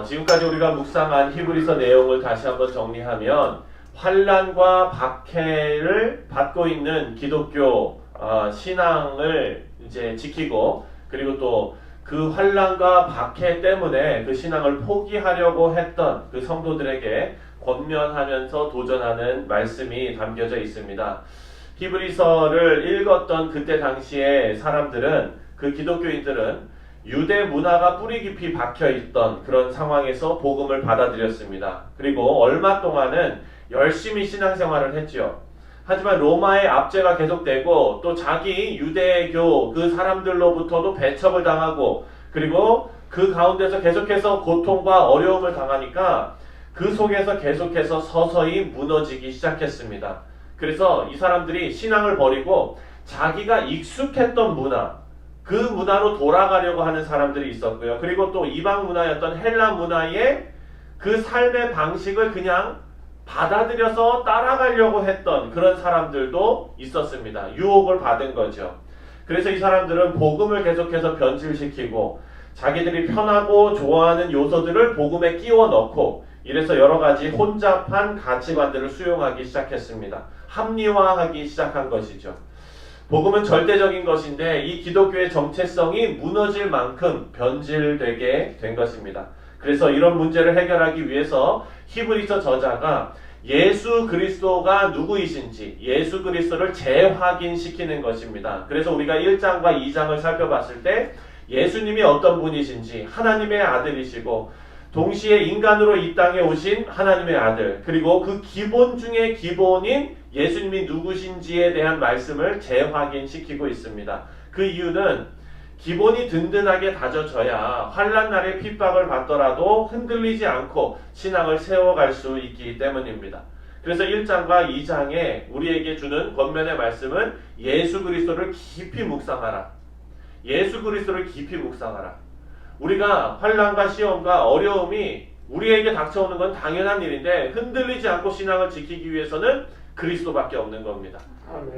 지금까지 우리가 묵상한 히브리서 내용을 다시 한번 정리하면 환난과 박해를 받고 있는 기독교 신앙을 이제 지키고, 그리고 또 그 환난과 박해 때문에 그 신앙을 포기하려고 했던 그 성도들에게 권면하면서 도전하는 말씀이 담겨져 있습니다. 히브리서를 읽었던 그때 당시에 사람들은, 그 기독교인들은 유대 문화가 뿌리 깊이 박혀있던 그런 상황에서 복음을 받아들였습니다. 그리고 얼마 동안은 열심히 신앙생활을 했죠. 하지만 로마의 압제가 계속되고 또 자기 유대교 그 사람들로부터도 배척을 당하고, 그리고 그 가운데서 계속해서 고통과 어려움을 당하니까 그 속에서 계속해서 서서히 무너지기 시작했습니다. 그래서 이 사람들이 신앙을 버리고 자기가 익숙했던 문화, 그 문화로 돌아가려고 하는 사람들이 있었고요. 그리고 또 이방 문화였던 헬라 문화의 그 삶의 방식을 그냥 받아들여서 따라가려고 했던 그런 사람들도 있었습니다. 유혹을 받은 거죠. 그래서 이 사람들은 복음을 계속해서 변질시키고 자기들이 편하고 좋아하는 요소들을 복음에 끼워 넣고, 이래서 여러 가지 혼잡한 가치관들을 수용하기 시작했습니다. 합리화하기 시작한 것이죠. 복음은 절대적인 것인데 이 기독교의 정체성이 무너질 만큼 변질되게 된 것입니다. 그래서 이런 문제를 해결하기 위해서 히브리서 저자가 예수 그리스도가 누구이신지, 예수 그리스도를 재확인시키는 것입니다. 그래서 우리가 1장과 2장을 살펴봤을 때 예수님이 어떤 분이신지, 하나님의 아들이시고 동시에 인간으로 이 땅에 오신 하나님의 아들, 그리고 그 기본 중에 기본인 예수님이 누구신지에 대한 말씀을 재확인시키고 있습니다. 그 이유는 기본이 든든하게 다져져야 환난 날에 핍박을 받더라도 흔들리지 않고 신앙을 세워갈 수 있기 때문입니다. 그래서 1장과 2장에 우리에게 주는 권면의 말씀은 예수 그리스도를 깊이 묵상하라. 예수 그리스도를 깊이 묵상하라. 우리가 환난과 시험과 어려움이 우리에게 닥쳐오는 건 당연한 일인데 흔들리지 않고 신앙을 지키기 위해서는 그리스도밖에 없는 겁니다.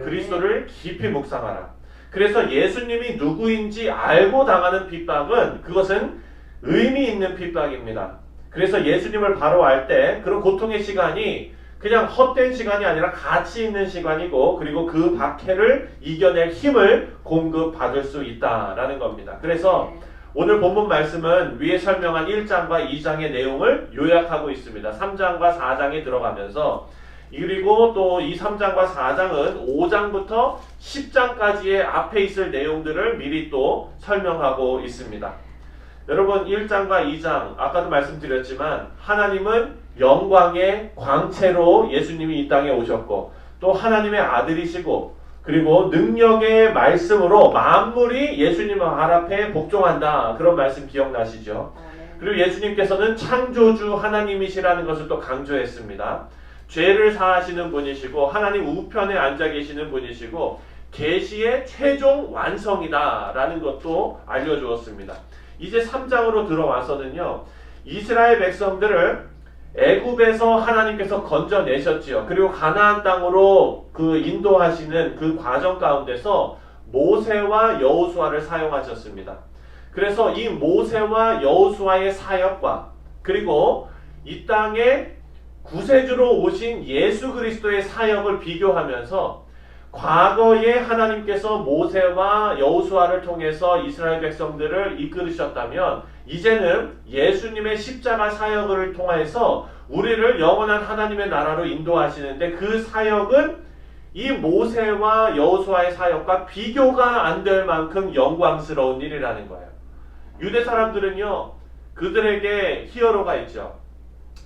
그리스도를 깊이 묵상하라. 그래서 예수님이 누구인지 알고 당하는 핍박은 그것은 의미 있는 핍박입니다. 그래서 예수님을 바로 알 때 그런 고통의 시간이 그냥 헛된 시간이 아니라 가치 있는 시간이고, 그리고 그 박해를 이겨낼 힘을 공급받을 수 있다라는 겁니다. 그래서 오늘 본문 말씀은 위에 설명한 1장과 2장의 내용을 요약하고 있습니다. 3장과 4장에 들어가면서, 그리고 또 이 3장과 4장은 5장부터 10장까지의 앞에 있을 내용들을 미리 또 설명하고 있습니다. 여러분, 1장과 2장 아까도 말씀드렸지만 하나님은 영광의 광채로 예수님이 이 땅에 오셨고, 또 하나님의 아들이시고, 그리고 능력의 말씀으로 만물이 예수님 발 앞에 복종한다. 그런 말씀 기억나시죠? 그리고 예수님께서는 창조주 하나님이시라는 것을 또 강조했습니다. 죄를 사하시는 분이시고 하나님 우편에 앉아 계시는 분이시고 계시의 최종 완성이다 라는 것도 알려주었습니다. 이제 3장으로 들어와서는요, 이스라엘 백성들을 애굽에서 하나님께서 건져내셨지요. 그리고 가나안 땅으로 그 인도하시는 그 과정 가운데서 모세와 여호수아를 사용하셨습니다. 그래서 이 모세와 여호수아의 사역과 그리고 이 땅에 구세주로 오신 예수 그리스도의 사역을 비교하면서 과거에 하나님께서 모세와 여호수아를 통해서 이스라엘 백성들을 이끌으셨다면 이제는 예수님의 십자가 사역을 통해서 우리를 영원한 하나님의 나라로 인도하시는데, 그 사역은 이 모세와 여호수아의 사역과 비교가 안 될 만큼 영광스러운 일이라는 거예요. 유대 사람들은요, 그들에게 히어로가 있죠.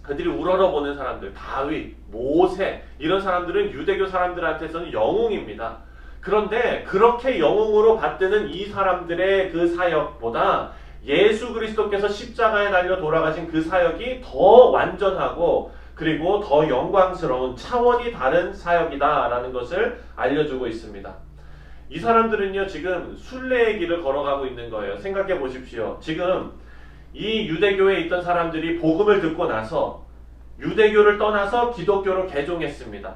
그들이 우러러보는 사람들, 다윗, 모세, 이런 사람들은 유대교 사람들한테서는 영웅입니다. 그런데 그렇게 영웅으로 받드는 이 사람들의 그 사역보다 예수 그리스도께서 십자가에 달려 돌아가신 그 사역이 더 완전하고 그리고 더 영광스러운 차원이 다른 사역이다라는 것을 알려주고 있습니다. 이 사람들은요, 지금 순례의 길을 걸어가고 있는 거예요. 생각해 보십시오. 지금 이 유대교에 있던 사람들이 복음을 듣고 나서 유대교를 떠나서 기독교로 개종했습니다.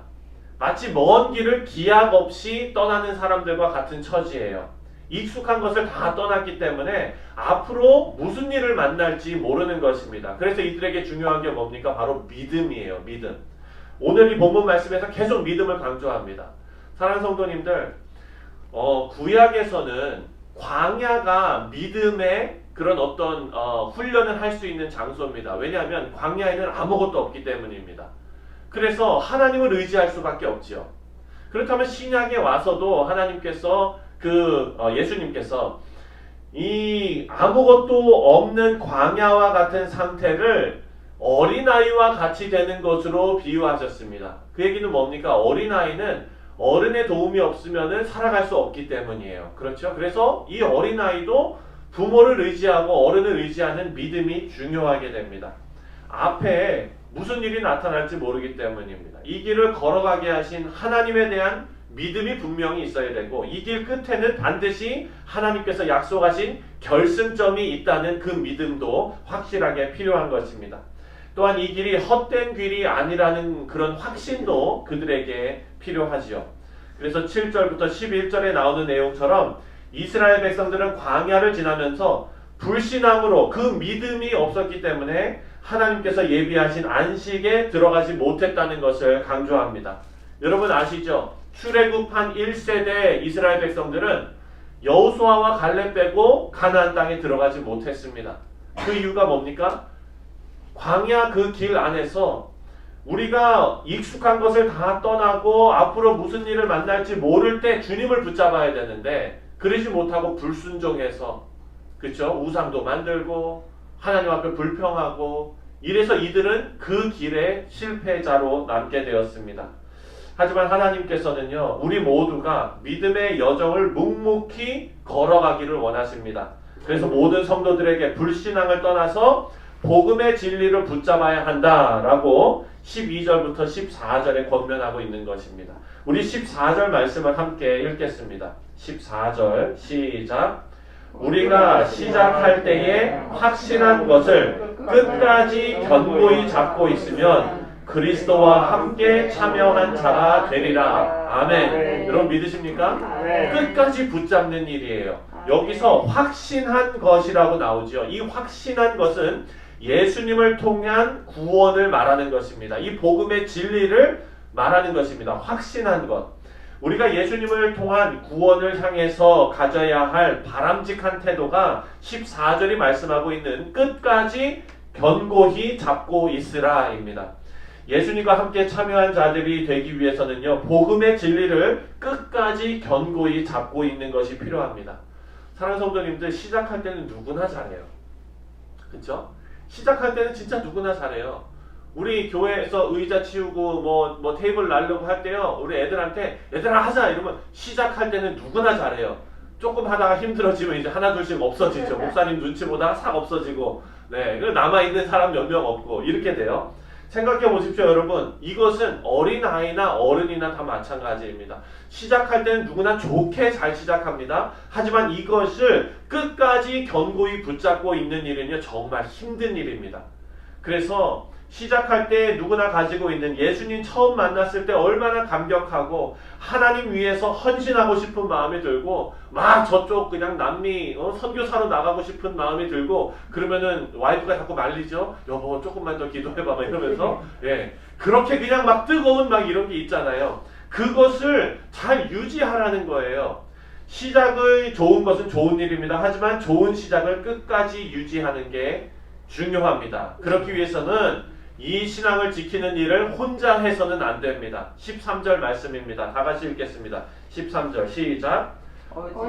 마치 먼 길을 기약 없이 떠나는 사람들과 같은 처지예요. 익숙한 것을 다 떠났기 때문에 앞으로 무슨 일을 만날지 모르는 것입니다. 그래서 이들에게 중요한 게 뭡니까? 바로 믿음이에요. 믿음. 오늘 이 본문 말씀에서 계속 믿음을 강조합니다. 사랑하는 성도님들, 구약에서는 광야가 믿음의 그런 어떤 훈련을 할 수 있는 장소입니다. 왜냐하면 광야에는 아무것도 없기 때문입니다. 그래서 하나님을 의지할 수밖에 없지요. 그렇다면 신약에 와서도 하나님께서 예수님께서 이 아무것도 없는 광야와 같은 상태를 어린아이와 같이 되는 것으로 비유하셨습니다. 그 얘기는 뭡니까? 어린아이는 어른의 도움이 없으면 살아갈 수 없기 때문이에요. 그렇죠? 그래서 이 어린아이도 부모를 의지하고 어른을 의지하는 믿음이 중요하게 됩니다. 앞에 무슨 일이 나타날지 모르기 때문입니다. 이 길을 걸어가게 하신 하나님에 대한 믿음이 분명히 있어야 되고, 이 길 끝에는 반드시 하나님께서 약속하신 결승점이 있다는 그 믿음도 확실하게 필요한 것입니다. 또한 이 길이 헛된 길이 아니라는 그런 확신도 그들에게 필요하지요. 그래서 7절부터 11절에 나오는 내용처럼 이스라엘 백성들은 광야를 지나면서 불신앙으로 그 믿음이 없었기 때문에 하나님께서 예비하신 안식에 들어가지 못했다는 것을 강조합니다. 여러분 아시죠? 출애굽한 1세대 이스라엘 백성들은 여호수아와 갈렙 빼고 가나안 땅에 들어가지 못했습니다. 그 이유가 뭡니까? 광야 그 길 안에서 우리가 익숙한 것을 다 떠나고 앞으로 무슨 일을 만날지 모를 때 주님을 붙잡아야 되는데, 그러지 못하고 불순종해서, 그렇죠? 우상도 만들고 하나님 앞에 불평하고, 이래서 이들은 그 길에 실패자로 남게 되었습니다. 하지만 하나님께서는요, 우리 모두가 믿음의 여정을 묵묵히 걸어가기를 원하십니다. 그래서 모든 성도들에게 불신앙을 떠나서 복음의 진리를 붙잡아야 한다라고 12절부터 14절에 권면하고 있는 것입니다. 우리 14절 말씀을 함께 읽겠습니다. 14절 시작. 우리가 시작할 때에 확신한 것을 끝까지 견고히 잡고 있으면 그리스도와 함께 참여한 자가 되리라. 아멘. 여러분 믿으십니까? 끝까지 붙잡는 일이에요. 여기서 확신한 것이라고 나오죠. 이 확신한 것은 예수님을 통한 구원을 말하는 것입니다. 이 복음의 진리를 말하는 것입니다. 확신한 것. 우리가 예수님을 통한 구원을 향해서 가져야 할 바람직한 태도가 14절이 말씀하고 있는 끝까지 견고히 잡고 있으라입니다. 예수님과 함께 참여한 자들이 되기 위해서는요, 복음의 진리를 끝까지 견고히 잡고 있는 것이 필요합니다. 사랑하는 성도님들, 시작할 때는 누구나 잘해요. 그렇죠? 시작할 때는 진짜 누구나 잘해요. 우리 교회에서 의자 치우고 뭐 테이블 날려고 할 때요, 우리 애들한테 얘들아 하자 이러면 시작할 때는 누구나 잘해요. 조금 하다가 힘들어지면 이제 하나 둘씩 없어지죠. 목사님 눈치 보다가 싹 없어지고, 남아있는 사람 몇 명 없고 이렇게 돼요. 생각해 보십시오, 여러분. 이것은 어린아이나 어른이나 다 마찬가지입니다. 시작할 때는 누구나 좋게 잘 시작합니다. 하지만 이것을 끝까지 견고히 붙잡고 있는 일은요, 정말 힘든 일입니다. 그래서 시작할 때 누구나 가지고 있는, 예수님 처음 만났을 때 얼마나 감격하고 하나님 위해서 헌신하고 싶은 마음이 들고 막 저쪽 그냥 남미 선교사로 나가고 싶은 마음이 들고, 그러면은 와이프가 자꾸 말리죠. 여보 조금만 더 기도해봐 막 이러면서, 그렇게 그냥 막 뜨거운 막 이런 게 있잖아요. 그것을 잘 유지하라는 거예요. 시작을 좋은 것은 좋은 일입니다. 하지만 좋은 시작을 끝까지 유지하는 게 중요합니다. 그렇기 위해서는 이 신앙을 지키는 일을 혼자 해서는 안 됩니다. 13절 말씀입니다. 다 같이 읽겠습니다. 13절 시작.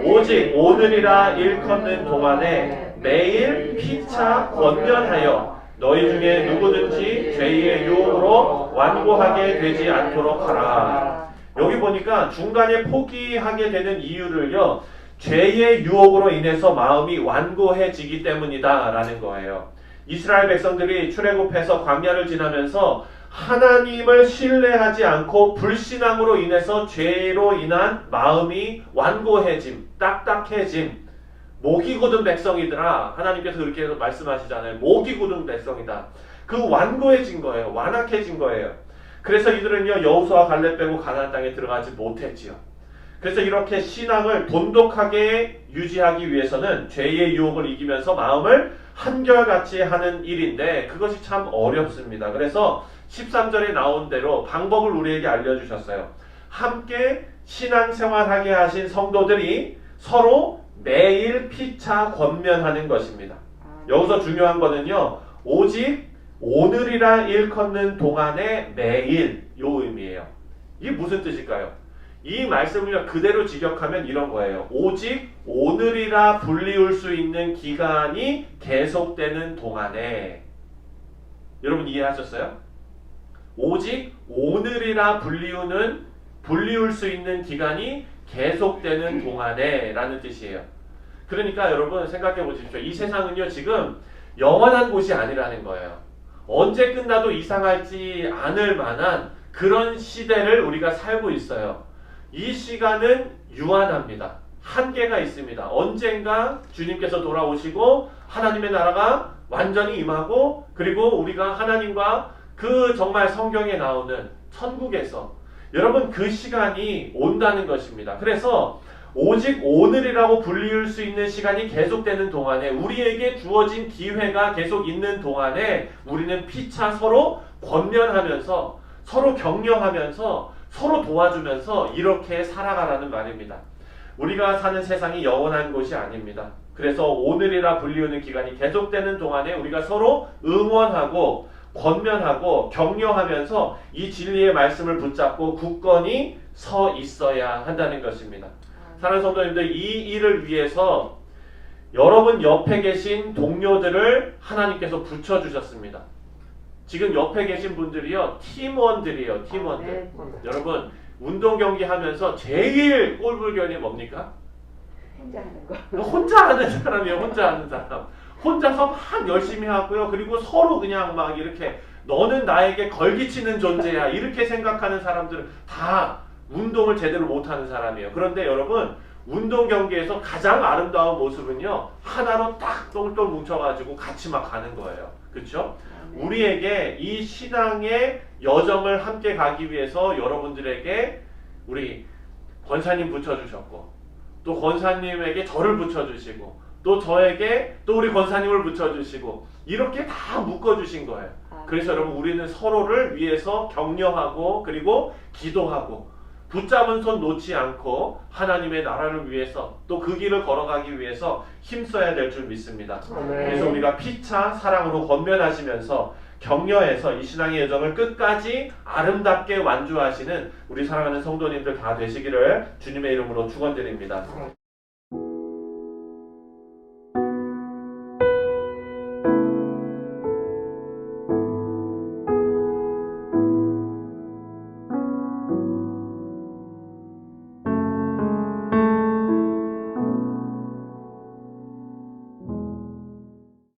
오직 오늘이라 일컫는 동안에 매일 피차 권면하여 너희 중에 누구든지 죄의 유혹으로 완고하게 되지 않도록 하라. 여기 보니까 중간에 포기하게 되는 이유를요, 죄의 유혹으로 인해서 마음이 완고해지기 때문이다 라는 거예요. 이스라엘 백성들이 출애굽해서 광야를 지나면서 하나님을 신뢰하지 않고 불신앙으로 인해서 죄로 인한 마음이 완고해짐, 딱딱해짐, 목이 굳은 백성이더라. 하나님께서 그렇게 말씀하시잖아요. 목이 굳은 백성이다. 그 완고해진 거예요. 완악해진 거예요. 그래서 이들은요, 여호수아 갈렙 빼고 가나안 땅에 들어가지 못했지요. 그래서 이렇게 신앙을 돈독하게 유지하기 위해서는 죄의 유혹을 이기면서 마음을 한결같이 하는 일인데 그것이 참 어렵습니다. 그래서 13절에 나온 대로 방법을 우리에게 알려주셨어요. 함께 신앙생활하게 하신 성도들이 서로 매일 피차 권면하는 것입니다. 여기서 중요한 거는요. 오직 오늘이라 일컫는 동안에 매일 요 의미예요. 이게 무슨 뜻일까요? 이 말씀을 그대로 직역하면 이런 거예요. 오직 오늘이라 불리울 수 있는 기간이 계속되는 동안에. 여러분 이해하셨어요? 오직 오늘이라 불리울 수 있는 기간이 계속되는 동안에 라는 뜻이에요. 그러니까 여러분 생각해 보십시오. 이 세상은요 지금 영원한 곳이 아니라는 거예요. 언제 끝나도 이상하지 않을 만한 그런 시대를 우리가 살고 있어요. 이 시간은 유한합니다. 한계가 있습니다. 언젠가 주님께서 돌아오시고 하나님의 나라가 완전히 임하고 그리고 우리가 하나님과 그 정말 성경에 나오는 천국에서 여러분 그 시간이 온다는 것입니다. 그래서 오직 오늘이라고 불리울 수 있는 시간이 계속되는 동안에 우리에게 주어진 기회가 계속 있는 동안에 우리는 피차 서로 권면하면서 서로 격려하면서 서로 도와주면서 이렇게 살아가라는 말입니다. 우리가 사는 세상이 영원한 곳이 아닙니다. 그래서 오늘이라 불리우는 기간이 계속되는 동안에 우리가 서로 응원하고 권면하고 격려하면서 이 진리의 말씀을 붙잡고 굳건히 서 있어야 한다는 것입니다. 사랑하는 성도님들, 이 일을 위해서 여러분 옆에 계신 동료들을 하나님께서 붙여주셨습니다. 지금 옆에 계신 분들이요 팀원들이에요. 팀원들. 여러분 운동 경기 하면서 제일 꼴불견이 뭡니까? 혼자 하는 거. 혼자 하는 사람이에요. 혼자 하는 사람. 혼자서 막 열심히 하고요. 그리고 서로 그냥 막 이렇게 너는 나에게 걸기치는 존재야 이렇게 생각하는 사람들은 다 운동을 제대로 못하는 사람이에요. 그런데 여러분 운동 경기에서 가장 아름다운 모습은요 하나로 딱 똘똘 뭉쳐가지고 같이 막 가는 거예요. 그렇죠? 우리에게 이 신앙의 여정을 함께 가기 위해서 여러분들에게 우리 권사님 붙여주셨고 또 권사님에게 저를 붙여주시고 또 저에게 또 우리 권사님을 붙여주시고 이렇게 다 묶어주신 거예요. 그래서 여러분 우리는 서로를 위해서 격려하고 그리고 기도하고 붙잡은 손 놓지 않고 하나님의 나라를 위해서 또 그 길을 걸어가기 위해서 힘써야 될 줄 믿습니다. 그래서 우리가 피차 사랑으로 권면하시면서 격려해서 이 신앙의 여정을 끝까지 아름답게 완주하시는 우리 사랑하는 성도님들 다 되시기를 주님의 이름으로 축원드립니다.